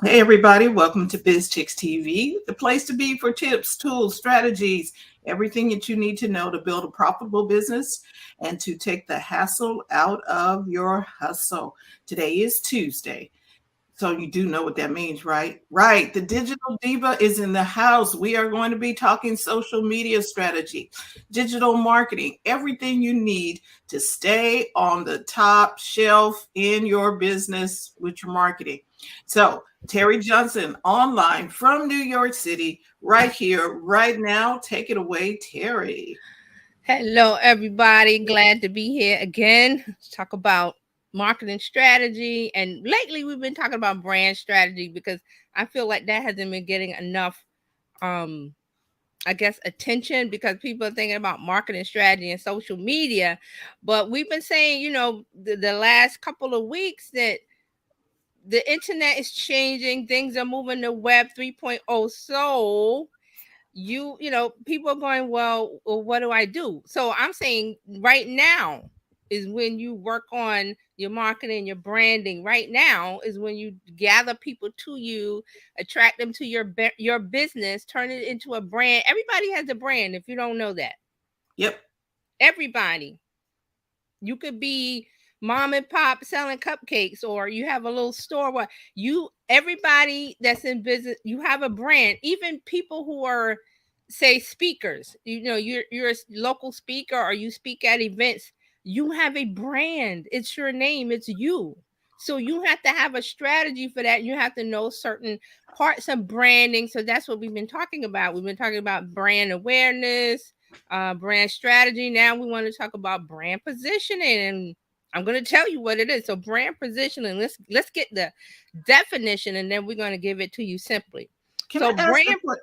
Hey everybody, welcome to Bizchicks TV, the place to be for tips, tools, strategies, everything that you need to know to build a profitable business and to take the hassle out of your hustle. Today is Tuesday. So you do know what that means, right? Right. The digital diva is in the house. We are going to be talking social media strategy, digital marketing, everything you need to stay on the top shelf in your business with your marketing. So Terry Johnson online from New York City, right here, right now. Take it away, Terry. Hello, everybody. Glad to be here again. Let's talk about marketing strategy. And lately, we've been talking about brand strategy because I feel like that hasn't been getting enough, um, I guess, attention because people are thinking about marketing strategy and social media. But we've been saying, the last couple of weeks that the internet is changing, things are moving to Web 3.0. So, people are going, well, what do I do? So I'm saying right now is when you work on your marketing, your branding. Right now is when you gather people to you, attract them to your business, turn it into a brand. Everybody has a brand. If you don't know that, Yep. everybody. You could be mom and pop selling cupcakes, or you have a little store. What you everybody that's in business, you have a brand. Even people who are, say, speakers. You're a local speaker, or you speak at events. You have a brand. It's your name. It's you. So you have to have a strategy for that. You have to know certain parts of branding. So that's what we've been talking about. We've been talking about brand awareness, brand strategy. Now we want to talk about brand positioning, and I'm going to tell you what it is. So brand positioning. Let's get the definition, and then we're going to give it to you simply. Can So I ask a brand. quick?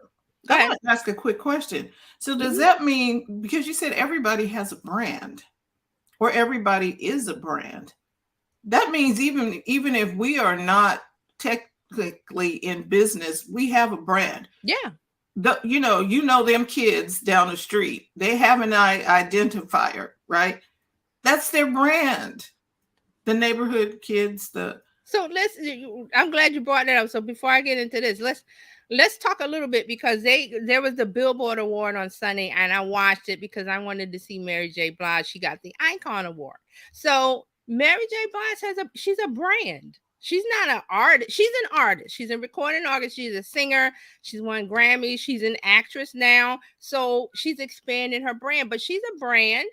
Go I ahead. want to ask a quick question. So does Mhm. that mean, because you said everybody has a brand or everybody is a brand, that means even if we are not technically in business, we have a brand. Yeah. You know them kids down the street, they have an identifier, right? That's their brand. The neighborhood kids, the So I'm glad you brought that up. So before I get into this, let's talk a little bit because there was the Billboard Award on Sunday, and I watched it because I wanted to see Mary J. Blige. She got the Icon Award. So Mary J. Blige she's a brand. She's not an artist. She's an artist. She's a recording artist. She's a singer. She's won Grammys. She's an actress now. So she's expanded her brand, but she's a brand.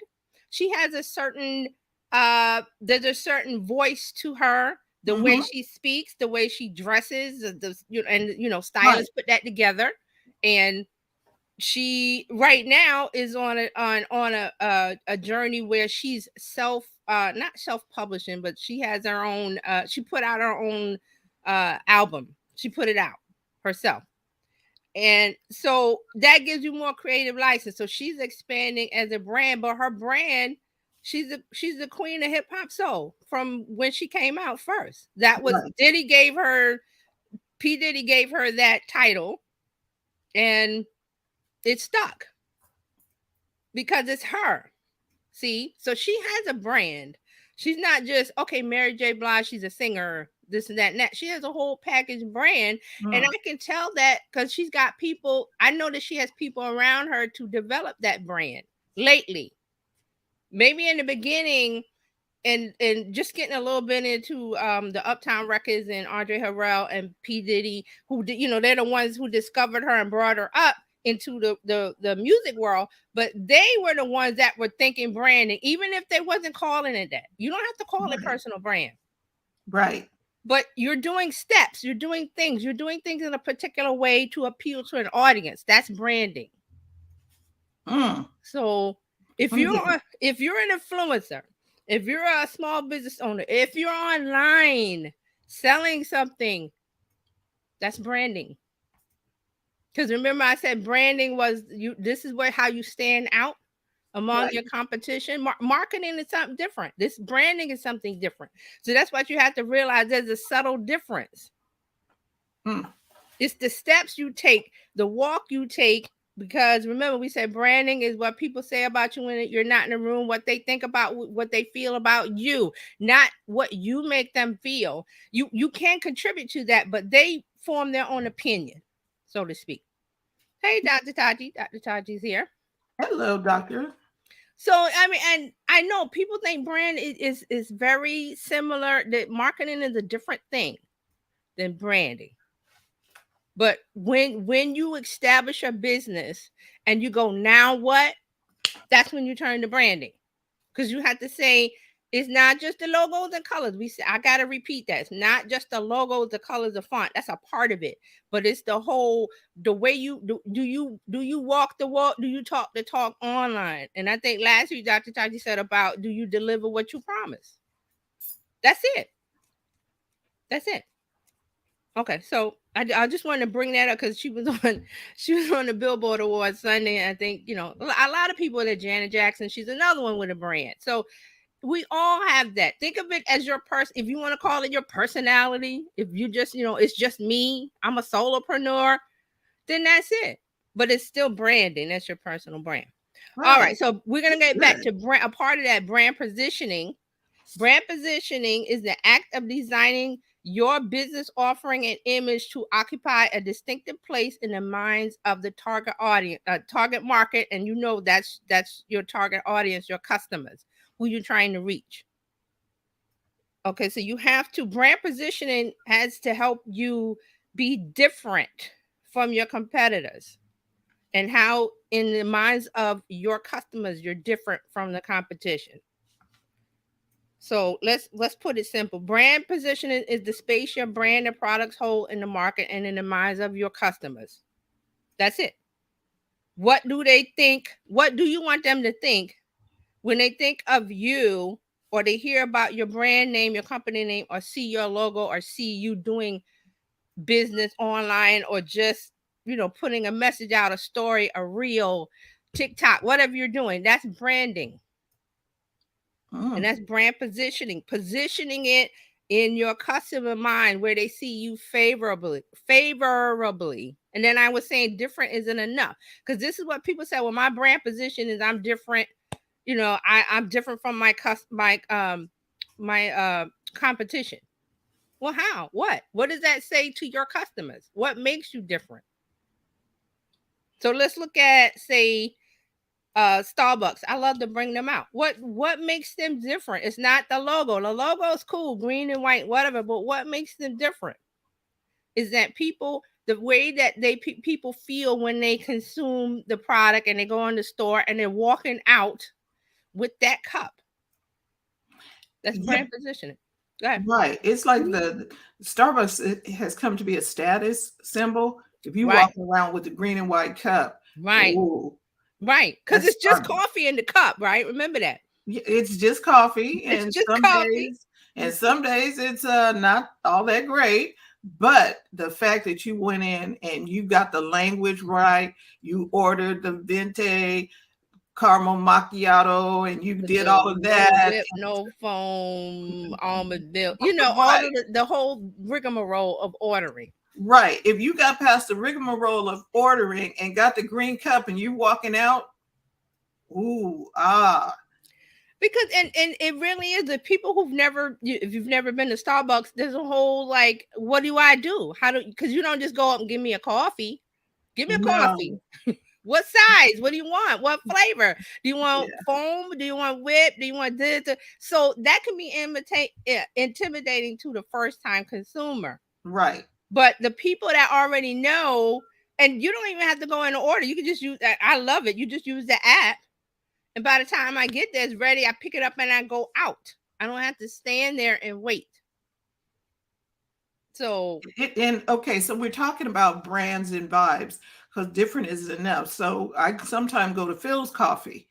She has a certain there's a certain voice to her, the way mhm, she speaks, the way she dresses, right, stylists put that together. And she right now is on a journey where she's not self-publishing, but she has her own she put out her own album. She put it out herself. And so that gives you more creative license. So she's expanding as a brand, but her brand, she's the queen of hip hop soul from when she came out first. That was right. P. Diddy gave her that title, and it stuck because it's her. See? So she has a brand. She's not just, okay, Mary J. Blige, she's a singer, this and that and that. She has a whole package brand. And Mm, I can tell that because she's got people. I know that she has people around her to develop that brand lately. Maybe in the beginning, and just getting a little bit into the Uptown Records and Andre Harrell and P. Diddy, they're the ones who discovered her and brought her up into the music world, but they were the ones that were thinking branding, even if they wasn't calling it that. You don't have to call it right, personal brand, right. but you're doing steps, you're doing things in a particular way to appeal to an audience. That's branding. Mm, So let me get if you're an influencer, if you're a small business owner, if you're online selling something, that's branding. Because remember, I said branding was you. This is where how you stand out among right. your competition. Marketing is something different. This branding is something different. So that's what you have to realize. There's a subtle difference. Mm, It's the steps you take, the walk you take. Because remember, we said branding is what people say about you when you're not in the room, what they think about, what they feel about you, not what you make them feel. You can contribute to that, but they form their own opinion, so to speak. Hey, Dr. Taji. Dr. Taji's here. Hello, doctor. So I mean, and I know people think brand is very similar. That marketing is a different thing than branding. But when you establish a business and you go, now what? That's when you turn to branding. Because you have to say it's not just the logos and colors. I gotta repeat that. It's not just the logos, the colors, the font. That's a part of it. But it's the way you do you walk the walk, do you talk the talk online? And I think last week Dr. Taji said about, do you deliver what you promise? That's it. That's it. Okay, so I just wanted to bring that up because she was on the Billboard Awards Sunday. And I think a lot of people at Janet Jackson. She's another one with a brand. So we all have that. Think of it as your person. If you want to call it your personality, if you just it's just me. I'm a solopreneur. Then that's it. But it's still branding. That's your personal brand. Right. All right. So we're gonna get back to brand. A part of that, brand positioning. Brand positioning is the act of designing your business offering and image to occupy a distinctive place in the minds of the target audience, target market, and that's your target audience, your customers, who you're trying to reach. Okay, so you have to brand positioning has to help you be different from your competitors, and how in the minds of your customers you're different from the competition. So let's put it simple. Brand positioning is the space your brand and products hold in the market and in the minds of your customers. That's it. What do they think? What do you want them to think when they think of you, or they hear about your brand name, your company name, or see your logo, or see you doing business online, or just putting a message out, a story, a reel, TikTok, whatever you're doing? That's branding. And that's brand positioning it in your customer mind where they see you favorably. And then I was saying different isn't enough, because this is what people say, well, my brand position is I'm different. I'm different from my competition. Well, how? What does that say to your customers? What makes you different? So let's look at, say, Starbucks. I love to bring them out. What makes them different? It's not the logo. The logo is cool, green and white, whatever. But what makes them different is that the way that people feel when they consume the product and they go in the store and they're walking out with that cup. That's brand positioning. Go ahead. Right. It's like the Starbucks, it has come to be a status symbol. If you walk around with the green and white cup, right. Ooh, right. Because it's just coffee in the cup, right? Remember that. It's just coffee, and some days it's not all that great. But the fact that you went in and you got the language right, you ordered the venti caramel macchiato, and you did all of that. Whip, no foam, almond milk, all of the whole rigmarole of ordering. Right. If you got past the rigmarole of ordering and got the green cup and you walking out, because and it really is, the people if you've never been to Starbucks, there's a whole like, what do I do? Because you don't just go up and give me a coffee. Give me a coffee. What size? What do you want? What flavor? Do you want foam? Do you want whip? Do you want this? So that can be intimidating to the first time consumer. Right. But the people that already know, and you don't even have to go in order. You can just use that. I love it. You just use the app. And by the time I get there, it's ready. I pick it up and I go out. I don't have to stand there and wait. So so we're talking about brands and vibes, because different isn't enough. So I sometimes go to Phil's Coffee.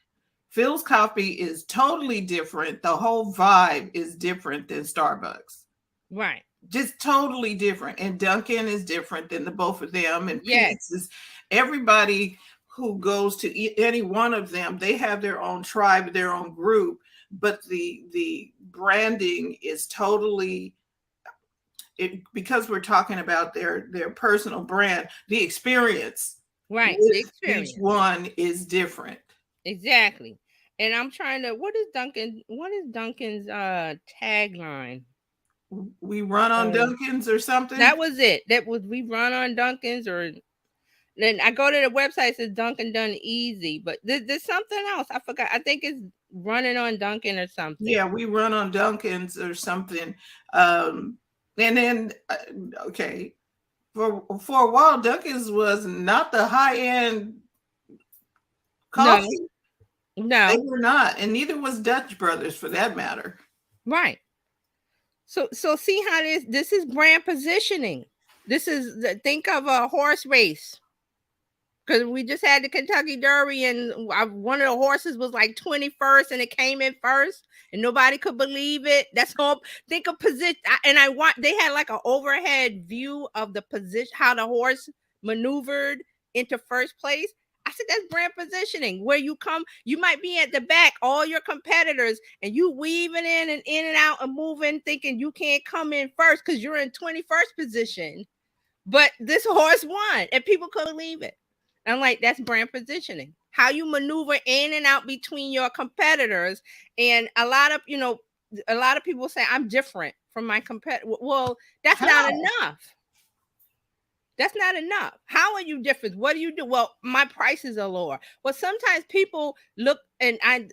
Phil's Coffee is totally different. The whole vibe is different than Starbucks. Right. Just totally different. And Dunkin' is different than the both of them. And Pete's, everybody who goes to any one of them, they have their own tribe, their own group, but the branding is totally because we're talking about their personal brand, the experience. Right. Each one is different. Exactly. And I'm trying to, what is Dunkin's tagline? We run on Oh, Dunkin's or something. that was it. That was we run on Dunkin's, or then I go to the website, it says Dunkin' Done Easy, but there's something else. I forgot. I think it's running on Dunkin' or something. Yeah, we run on Dunkin's or something. And then okay, for a while, Dunkin's was not the high end No, coffee. They no, were not, and neither was Dutch Brothers for that matter. right. So see how this is brand positioning. This is think of a horse race. Because we just had the Kentucky Derby, and one of the horses was like 21st, and it came in first, and nobody could believe it. That's all. Think of position, and I want they had like an overhead view of the position, how the horse maneuvered into first place. I said that's brand positioning. Where you come, you might be at the back, all your competitors, and you weaving in and out and moving, thinking you can't come in first because you're in 21st position. But this horse won, and people couldn't believe it. I'm like, that's brand positioning. How you maneuver in and out between your competitors. And a lot of people say I'm different from my competitor. Well, that's not enough. That's not enough. How are you different? What do you do? Well, my prices are lower. Well, sometimes people look, and I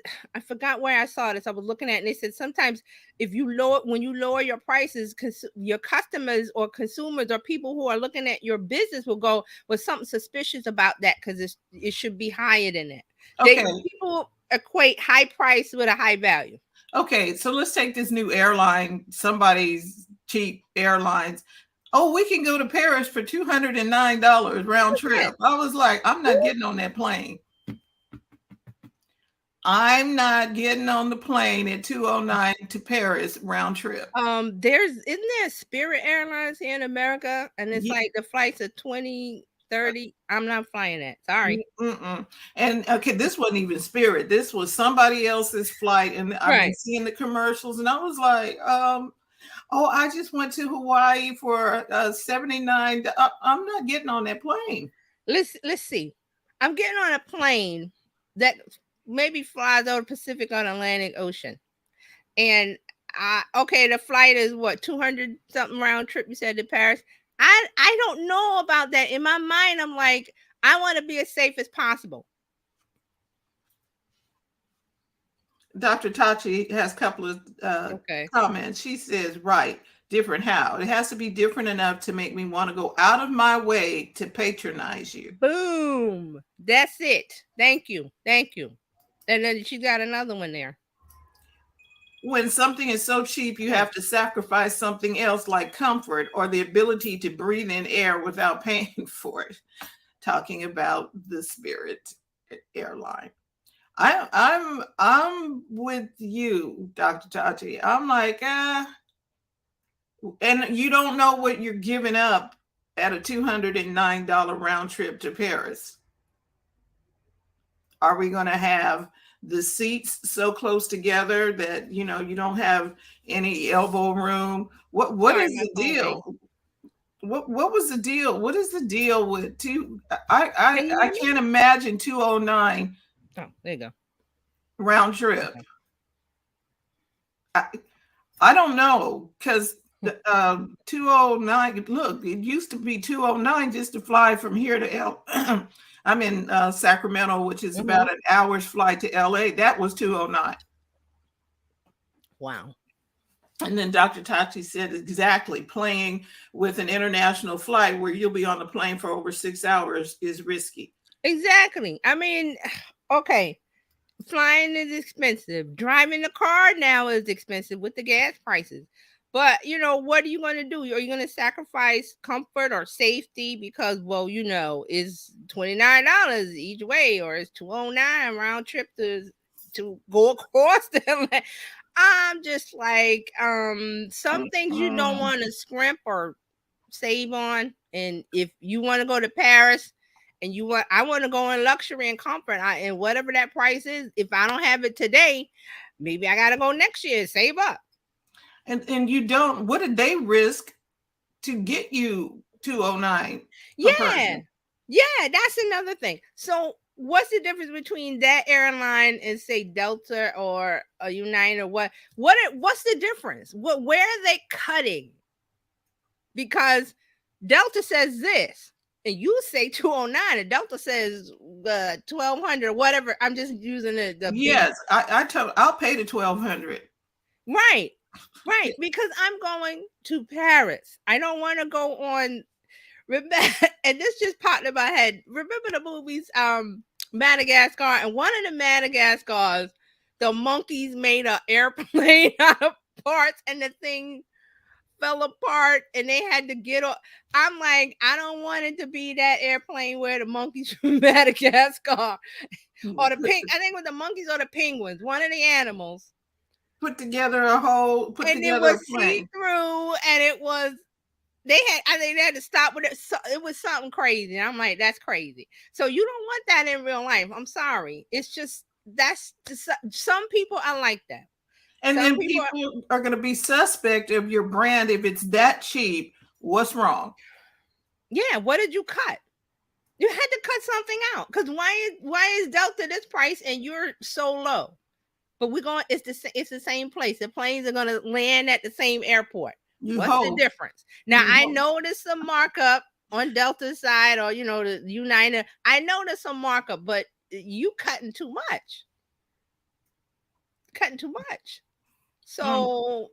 forgot where I saw this. I was looking at it, and they said sometimes when you lower your prices, your customers or consumers or people who are looking at your business will go, well, something suspicious about that because it should be higher than that. Okay. People equate high price with a high value. Okay, so let's take this new airline, somebody's cheap airlines. Oh, we can go to Paris for $209 round trip. I was like, I'm not getting on that plane. I'm not getting on the plane at $209 to Paris round trip. Isn't there Spirit Airlines here in America, and it's like the flights are 20, 30. I'm not flying that. Sorry. And okay, this wasn't even Spirit. This was somebody else's flight, and I've been seeing the commercials, and I was like, oh, I just went to Hawaii for $79. I'm not getting on that plane. Let's see. I'm getting on a plane that maybe flies over the Pacific or Atlantic Ocean. And the flight is what, 200 something round trip, you said, to Paris. I don't know about that. In my mind, I'm like, I want to be as safe as possible. Dr. Tachi has a couple of comments. She says, right, different how? It has to be different enough to make me want to go out of my way to patronize you. Boom. That's it. Thank you. Thank you. And then she got another one there. When something is so cheap, you have to sacrifice something else like comfort or the ability to breathe in air without paying for it. Talking about the Spirit airline. I'm with you, Dr. Tachi. I'm like, and you don't know what you're giving up at a $209 round trip to Paris. Are we going to have the seats so close together that you don't have any elbow room? What is the deal? What was the deal? What is the deal with I can't imagine 209. Oh, there you go. Round trip. I don't know, because 209. Look, it used to be 209 just to fly from here to I'm in Sacramento, which is about an hour's flight to LA. That was 209. Wow. And then Dr. Tachi said exactly, playing with an international flight where you'll be on the plane for over 6 hours is risky. Exactly. I mean, okay. Flying is expensive. Driving the car now is expensive with the gas prices. But, what are you going to do? Are you going to sacrifice comfort or safety because, it's $29 each way, or it's $209 round trip to go across the land? I'm just like, some things you don't want to scrimp or save on. And if you want to go to Paris, and I want to go in luxury and comfort, and whatever that price is, if I don't have it today, maybe I got to go next year and save up. And you don't, what did they risk to get you 209? Yeah, that's another thing. So what's the difference between that airline and say Delta or a United? What's the difference? Where are they cutting? Because Delta says this, and you say 209, and Delta says 1200, whatever. I'm just using the Yes, I'll pay the 1200. right, because I'm going to Paris. I don't want to go on. And this just popped in my head. Remember the movies, Madagascar, and one of the Madagascars, the monkeys made an airplane out of parts, and the thing fell apart and they had to get off. I'm like, I don't want it to be that airplane where the monkeys from Madagascar or the pink. I think it was the monkeys or the penguins, one of the animals. Put together a whole, and it was see through, and it was I think they had to stop with it. So it was something crazy. And I'm like, that's crazy. So you don't want that in real life. I'm sorry. It's just some people are like that. And some then people are going to be suspect of your brand if it's that cheap. What's wrong? Yeah, what did you cut? You had to cut something out, because why is Delta this price and you're so low? But it's the same place. The planes are going to land at the same airport. What's the difference? Now I noticed some markup on Delta's side, or the United. I noticed some markup, but you cutting too much. So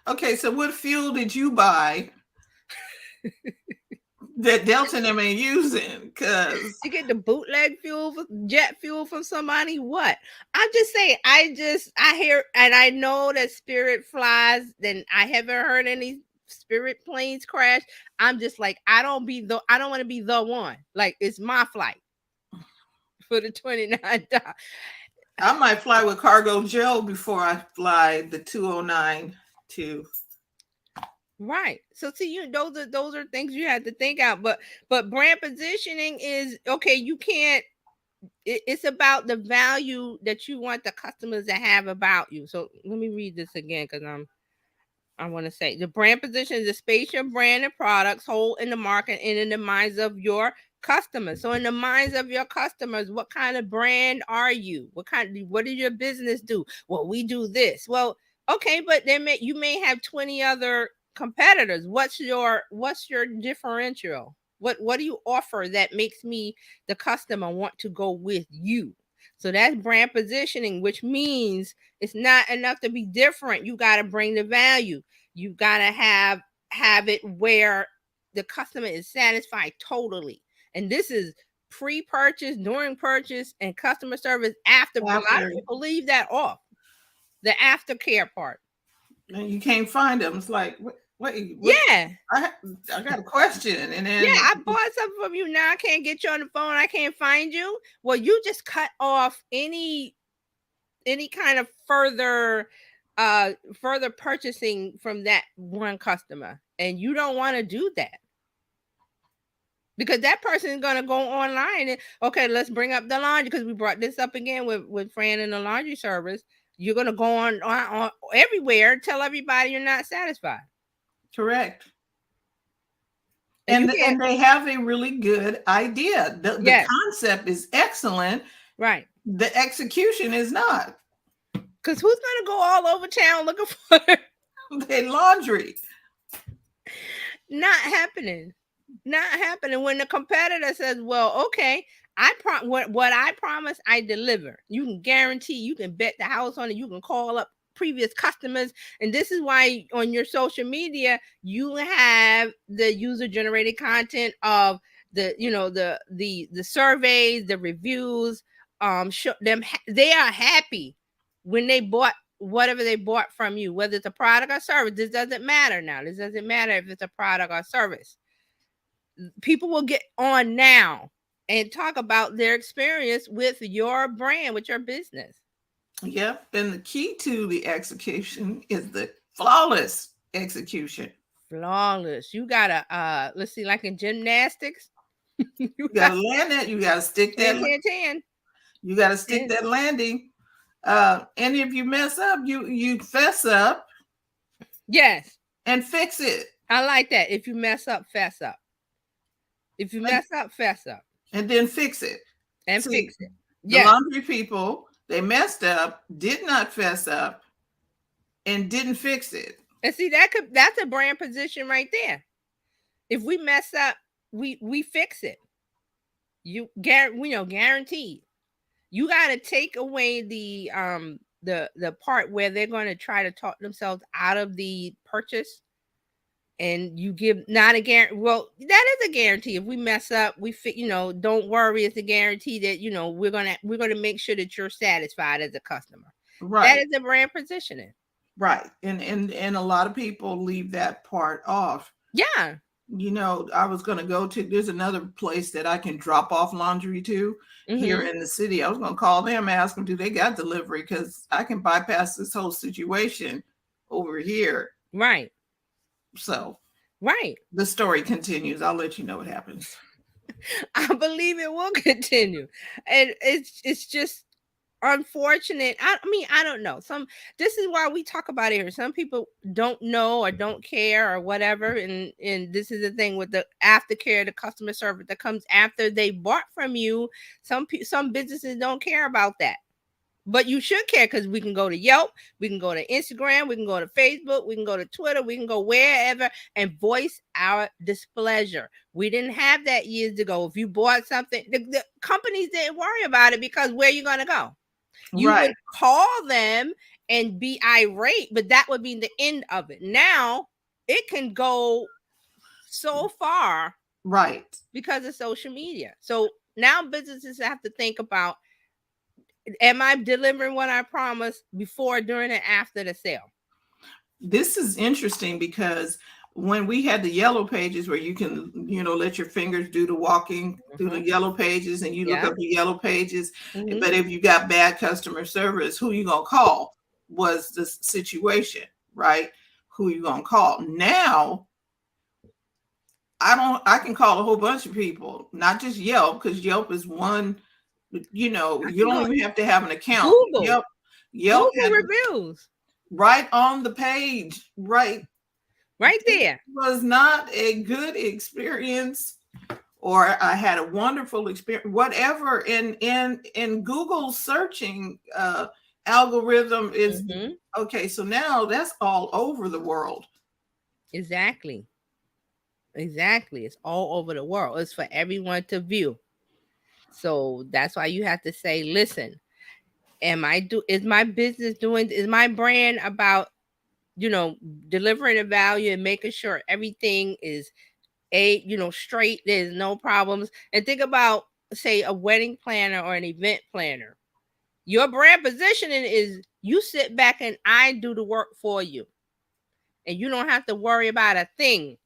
okay, so what fuel did you buy that Delta and them ain't using? Because you get the bootleg fuel, jet fuel from somebody. What? I'm just saying, I hear, and I know that Spirit flies, then I haven't heard any Spirit planes crash. I'm just like, I don't want to be the one. Like, it's my flight for the $29. I might fly with Cargo Joe before I fly the 209 too. Right. So see, those are things you have to think out. But brand positioning is okay. You can't. It's about the value that you want the customers to have about you. So let me read this again, because I want to say the brand position is the space your brand and products hold in the market and in the minds of your customers. So in the minds of your customers, what kind of brand are you? What does your business do? Well, we do this. Well, okay, but you may have 20 other competitors. What's your differential? What do you offer that makes me, the customer, want to go with you? So that's brand positioning, which means it's not enough to be different. You got to bring the value. You got to have it where the customer is satisfied totally. And this is pre-purchase, during purchase, and customer service after. A lot of people leave that off, the aftercare part. And you can't find them. It's like, wait, yeah. I got a question, and then I bought something from you. Now I can't get you on the phone. I can't find you. Well, you just cut off any kind of further purchasing from that one customer, and you don't want to do that, because that person is going to go online and, okay, let's bring up the laundry, because we brought this up again with Fran and the laundry service. You're going to go on everywhere, tell everybody you're not satisfied. Correct. And they have a really good idea. The concept is excellent. Right. The execution is not. Because who's going to go all over town looking for their laundry? Not happening. When the competitor says, well, okay, what I promise, I deliver. You can guarantee, you can bet the house on it. You can call up previous customers. And this is why on your social media, you have the user generated content of the surveys, the reviews, show them they are happy when they bought whatever they bought from you, whether it's a product or service. This doesn't matter now. This doesn't matter if it's a product or service. People will get on now and talk about their experience with your brand, with your business. Yep. And the key to the execution is the flawless execution. Flawless. You gotta let's see, like in gymnastics. you gotta land it. You gotta stick that. 10. You gotta stick that landing. And if you mess up, you fess up. Yes. And fix it. I like that. If you mess up, fess up. If you mess up, fess up. And then fix it. and See, fix it. the Yes. laundry people, they messed up, did not fess up, and didn't fix it. And see, that's a brand position right there. If we mess up, we fix it. Guaranteed. You got to take away the part where they're going to try to talk themselves out of the purchase, and you give not a guarantee. Well, that is a guarantee. If we mess up, don't worry. It's a guarantee that we're gonna make sure that you're satisfied as a customer. That Right. is a brand positioning. Right. And a lot of people leave that part off. Yeah. I was going to go to, there's another place that I can drop off laundry to here Mm-hmm. in the city. I was going to call them, ask them, do they got delivery? Because I can bypass this whole situation over here. Right. So Right. the story continues. I'll let you know what happens. I believe it will continue, and it's just unfortunate. I mean, I don't know. This is why we talk about it here. Some people don't know or don't care or whatever, and this is the thing with the aftercare, the customer service that comes after they bought from you. Some businesses don't care about that. But you should care, because we can go to Yelp, we can go to Instagram, we can go to Facebook, we can go to Twitter, we can go wherever and voice our displeasure. We didn't have that years ago. If you bought something, the companies didn't worry about it, because where are you going to go? You Right. would call them and be irate, but that would be the end of it. Now it can go so far, Right, because of social media. So now businesses have to think about, am I delivering what I promised before, during, and after the sale? this is interesting because when we had the yellow pages where you can let your fingers do the walking through the yellow pages, and you look Yeah. up the yellow pages, Mhm. but if you got bad customer service, who you gonna call was the situation, right? Who you gonna call? Now I can call a whole bunch of people, not just Yelp, because Yelp is one. You don't even have to have an account. Google Yelp has reviews right on the page, right there. was not a good experience, or I had a wonderful experience, whatever. In Google searching algorithm is okay. So now that's all over the world. Exactly. It's all over the world. It's for everyone to view. So that's why you have to say, listen, is my business doing, is my brand about, delivering a value and making sure everything is straight, there's no problems. And think about, say, a wedding planner or an event planner. Your brand positioning is, you sit back and I do the work for you, and you don't have to worry about a thing.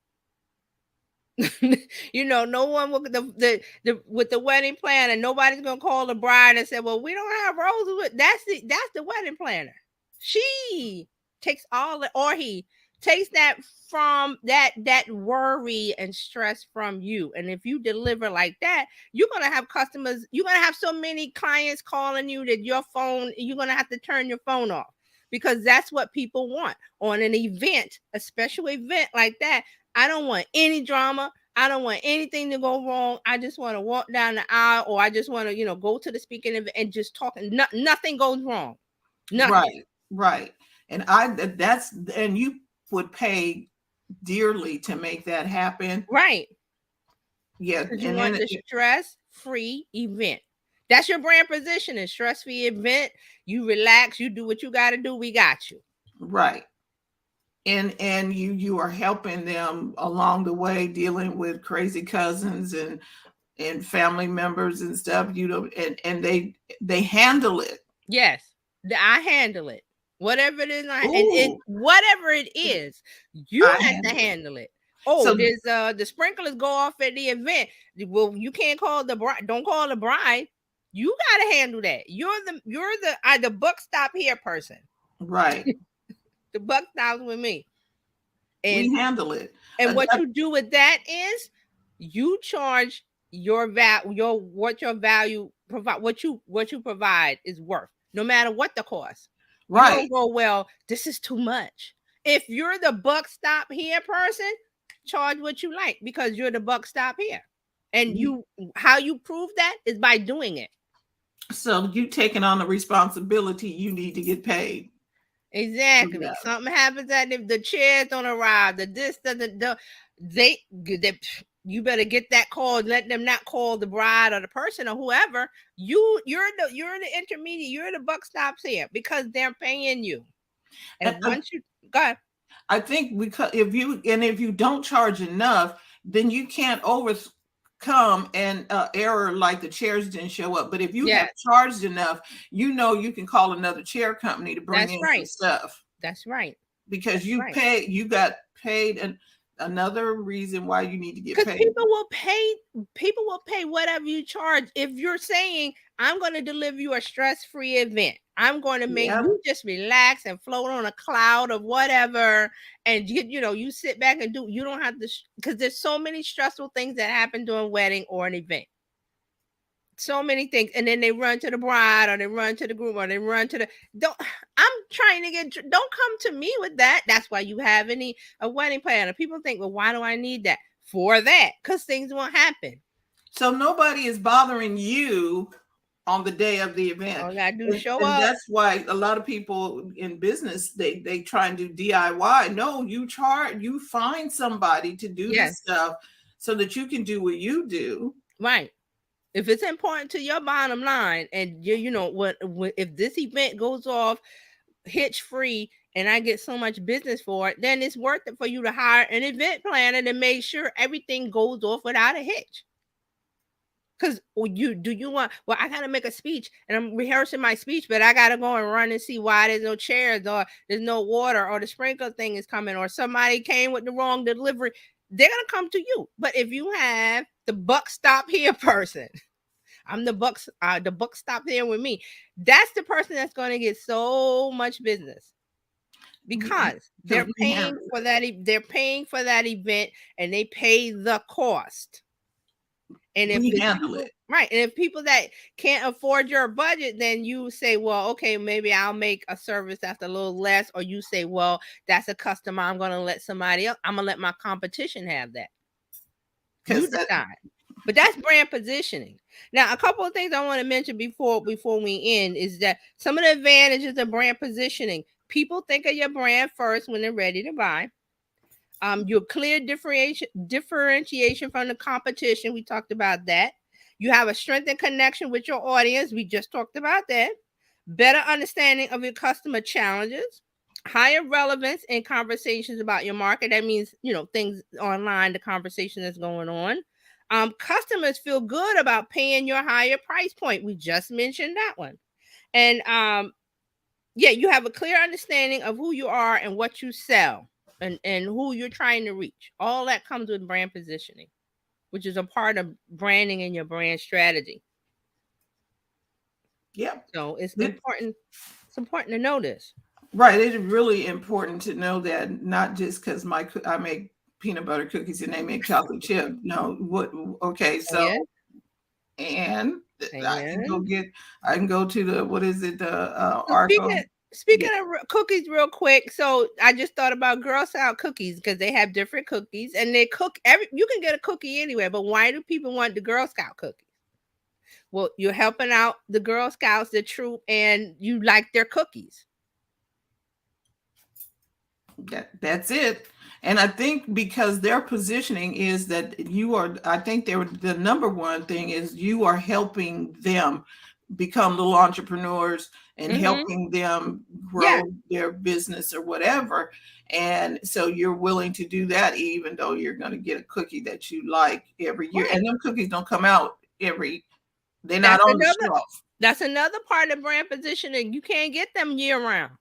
No one will, with the wedding planner, nobody's gonna call the bride and say, well, we don't have roses. That's the wedding planner. She takes all the, or he takes that from that worry and stress from you. And if you deliver like that, you're gonna have customers, you're gonna have so many clients calling you that you're gonna have to turn your phone off, because that's what people want on an event, a special event like that. I don't want any drama. I don't want anything to go wrong. I just want to walk down the aisle, or I just want to, go to the speaking event and just talk. Nothing goes wrong. Nothing. Right. And you would pay dearly to make that happen. Right. Yeah. Because you want the stress-free event. That's your brand position, a stress-free event. You relax, you do what you got to do. We got you. Right. And you are helping them along the way, dealing with crazy cousins and family members and stuff, and they handle it. Yes, I handle it. Whatever it is, and whatever it is, you have to handle it. Oh, so there's the sprinklers go off at the event. Well, you can't call the bride. Don't call the bride. You got to handle that. You're the buck stop here person. Right. The buck stops with me. And we handle it. And what you do with that is, you charge your what your value provide, what you provide is worth, no matter what the cost. Right. You don't go, well, this is too much. If you're the buck stop here person, charge what you like, because you're the buck stop here. And how you prove that is by doing it. So you taking on the responsibility, you need to get paid. Exactly. Yeah. Something happens that if the chairs don't arrive, this doesn't do, they you better get that call. Let them not call the bride or the person or whoever. You're the intermediate. You're the buck stops here because they're paying you. And once you go ahead. I think because if you don't charge enough, then you can't overcome an error like the chairs didn't show up. But if you have charged enough, you can call another chair company to bring in some stuff. That's right. Because you got paid, and another reason why you need to get paid. Because people will pay whatever you charge. If you're saying, I'm going to deliver you a stress-free event, I'm going to make you just relax and float on a cloud of whatever, and you sit back and you don't have to, because there's so many stressful things that happen during a wedding or an event. So many things, and then they run to the bride, or they run to the groom, or they run to I'm trying to don't come to me with that. That's why you have a wedding planner. People think, well, why do I need that? For that, because things won't happen. So nobody is bothering you on the day of the event. All you gotta do is show up. That's why a lot of people in business, they try and do DIY. No, you find somebody to do this stuff so that you can do what you do. Right. If it's important to your bottom line, and if this event goes off hitch free and I get so much business for it, then it's worth it for you to hire an event planner to make sure everything goes off without a hitch. Because I gotta make a speech and I'm rehearsing my speech, but I gotta go and run and see why there's no chairs, or there's no water, or the sprinkler thing is coming, or somebody came with the wrong delivery. They're gonna come to you. But if you have the buck stop here person, I'm the buck stop there with me, that's the person that's going to get so much business, because they're paying for that. They're paying for that event, and they pay the cost. And if if people that can't afford your budget, then you say, well, okay, maybe I'll make a service that's a little less, or you say, well, that's a customer, I'm going to let somebody else, I'm going to let my competition have that. You decide. But that's brand positioning. Now, a couple of things I want to mention before we end is that some of the advantages of brand positioning. People think of your brand first when they're ready to buy. Your clear differentiation from the competition. We talked about that. You have a strengthened connection with your audience. We just talked about that. Better understanding of your customer challenges. Higher relevance in conversations about your market. That means, things online, the conversation that's going on. Customers feel good about paying your higher price point. We just mentioned that one. And you have a clear understanding of who you are and what you sell, and who you're trying to reach. All that comes with brand positioning, which is a part of branding and your brand strategy. Yeah. So it's important. It's important to know this. Right. It's really important to know that, not just because I make peanut butter cookies and they make chocolate chip. No, okay, so and I can go to the, what is it, the Argo. Speaking of cookies real quick, so I just thought about Girl Scout cookies, because they have different cookies, and they cook you can get a cookie anywhere, but why do people want the Girl Scout cookies? Well, you're helping out the Girl Scouts, the troop, and you like their cookies. That's it. And I think because their positioning is that the number one thing is you are helping them become little entrepreneurs and helping them grow their business or whatever. And so you're willing to do that, even though you're going to get a cookie that you like every year. And them cookies don't come out they're not on the shelf. That's another part of brand positioning. You can't get them year round.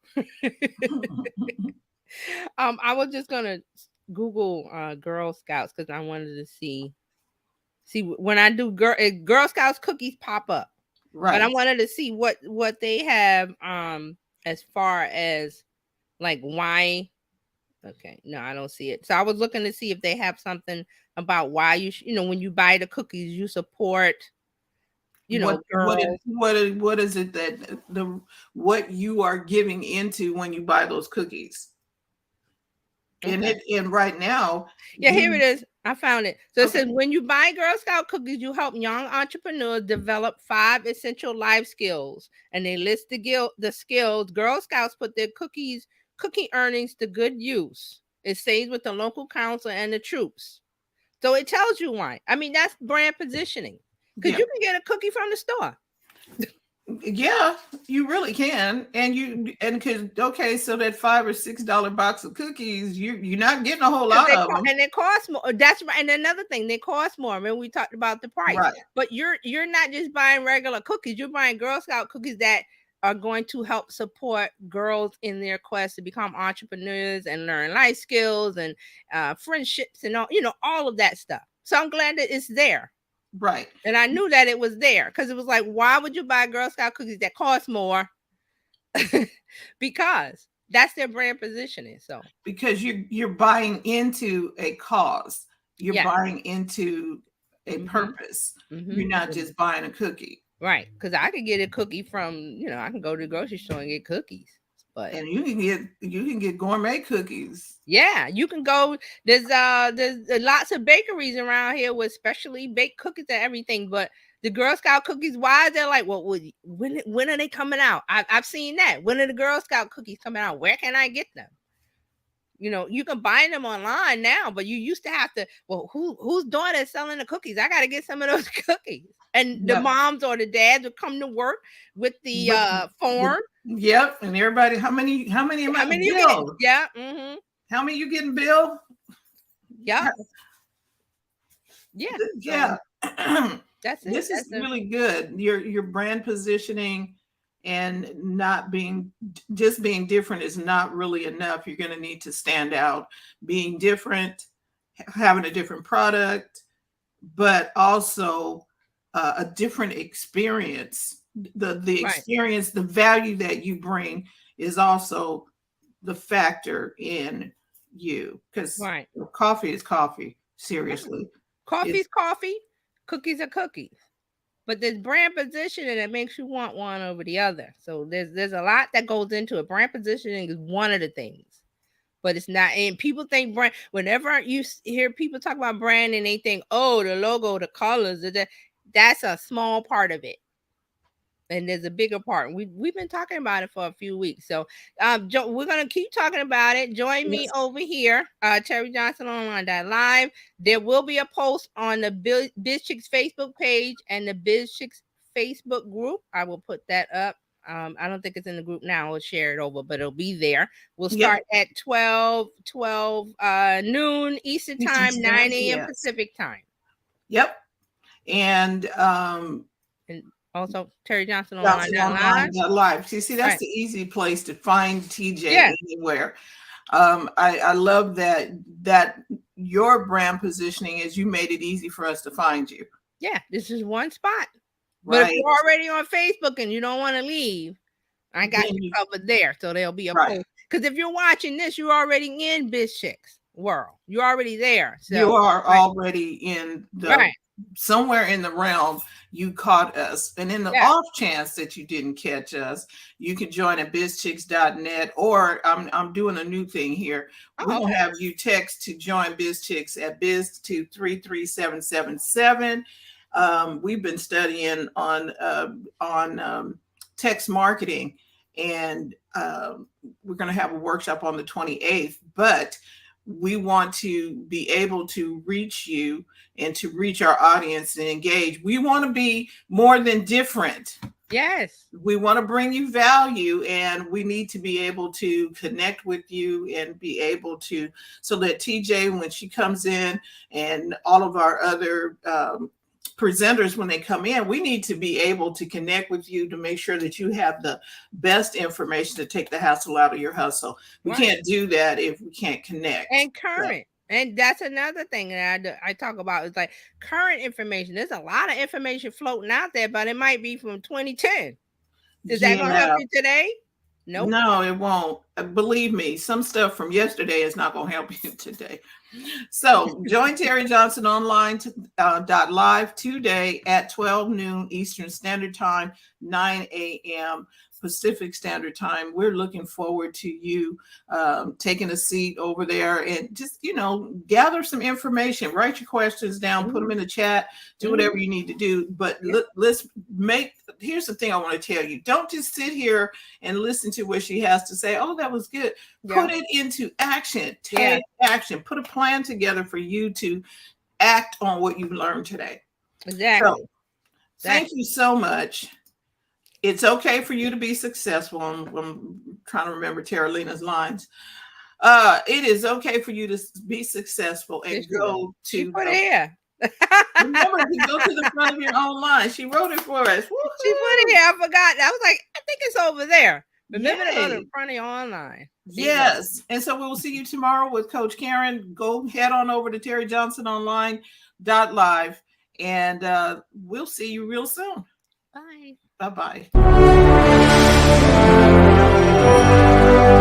I was just gonna Google Girl Scouts, because I wanted to see when I do Girl Scouts cookies pop up. Right. But I wanted to see what they have as far as like why. Okay, no, I don't see it. So I was looking to see if they have something about why when you buy the cookies, you support girls. What is it that what you are giving into when you buy those cookies? Okay. And right now, here it is. I found it. So it Okay. says when you buy Girl Scout cookies, you help young entrepreneurs develop 5 essential life skills. And they list the skills. Girl Scouts put their cookie earnings to good use. It stays with the local council and the troops. So it tells you why. I mean, that's brand positioning. Because Yeah. you can get a cookie from the store. Yeah, you really can. And because okay, so that $5 or $6 box of cookies, you're not getting a whole lot of them. And they cost more. That's right. And another thing, they cost more. I mean, we talked about the price. Right. But you're not just buying regular cookies. You're buying Girl Scout cookies that are going to help support girls in their quest to become entrepreneurs and learn life skills and friendships and all of that stuff. So I'm glad that it's there. Right. And I knew that it was there because it was like, why would you buy Girl Scout cookies that cost more? Because that's their brand positioning. So because you're buying into a cause, you're buying into a purpose. You're not just buying a cookie. Right. Because I could get a cookie from, I can go to the grocery store and get cookies. And you can get gourmet cookies. Yeah, you can go. There's lots of bakeries around here with specially baked cookies and everything. But the Girl Scout cookies, why they're like, well, when are they coming out? I've seen that. When are the Girl Scout cookies coming out? Where can I get them? You can buy them online now, but you used to have to. Well, whose daughter is selling the cookies? I got to get some of those cookies. And the moms or the dads would come to work with the form. Yep, and everybody, how many you getting? Yeah. How many you getting, Bill? Yeah. Yeah. Yeah. That's it. This is really good. Your brand positioning and not being different is not really enough. You're going to need to stand out, being different, having a different product, but also a different experience. The experience, the value that you bring is also the factor in you, because coffee is coffee. Seriously, coffee is coffee, cookies are cookies. But there's brand positioning that makes you want one over the other. So there's a lot that goes into it. Brand positioning is one of the things, but it's not. And people think brand. Whenever you hear people talk about brand, and they think, oh, the logo, the colors, that's a small part of it. And there's a bigger part. We've been talking about it for a few weeks. So we're going to keep talking about it. Join me over here, Terry Johnson Online Live. There will be a post on the Bizchicks Facebook page and the Bizchicks Facebook group. I will put that up. I don't think it's in the group now. I'll share it over, but it'll be there. We'll start at 12 noon Eastern time, 9 a.m. Pacific time. Yep. And also, Terry Johnson Online Live. See, that's the easy place to find TJ anywhere. I love that your brand positioning is you made it easy for us to find you. Yeah, this is one spot. But if you're already on Facebook and you don't want to leave, I got you covered there. So there'll be a post. Because if you're watching this, you're already in Bizchicks world. You're already there. So you are already in the somewhere in the realm. You caught us, and in the off chance that you didn't catch us, you can join at bizchicks.net, or I'm doing a new thing here. We're gonna have you text to join Bizchicks at biz to 33777. We've been studying on text marketing, and we're going to have a workshop on the 28th, but we want to be able to reach you and to reach our audience and engage. We want to be more than different. Yes. We want to bring you value, and we need to be able to connect with you and be able to, so that TJ, when she comes in, and all of our other presenters, when they come in, we need to be able to connect with you to make sure that you have the best information to take the hassle out of your hustle. We can't do that if we can't connect. And current. And that's another thing that I talk about, is like current information. There's a lot of information floating out there, but it might be from 2010. Is that going to help you today? Nope. No, it won't. Believe me, some stuff from yesterday is not going to help you today. So join Terry Johnson Online live today at 12 noon Eastern Standard Time, 9 a.m. Pacific Standard Time. We're looking forward to you taking a seat over there and just, gather some information, write your questions down, put them in the chat, do whatever you need to do. But here's the thing I want to tell you. Don't just sit here and listen to what she has to say. Oh, that was good. Put it into action. Take action. Put a plan together for you to act on what you've learned today. Exactly. So, thank you so much. It's okay for you to be successful. I'm trying to remember Terralina's lines. It is okay for you to be successful and go to. She put it here. Remember to go to the front of your own line. She wrote it for us. Woo-hoo. She put it here. I forgot. I was like, I think it's over there. Remember to go to the front of your online. Yes. And so we will see you tomorrow with Coach Karen. Go head on over to terryjohnsononline.live and we'll see you real soon. Bye. Bye-bye.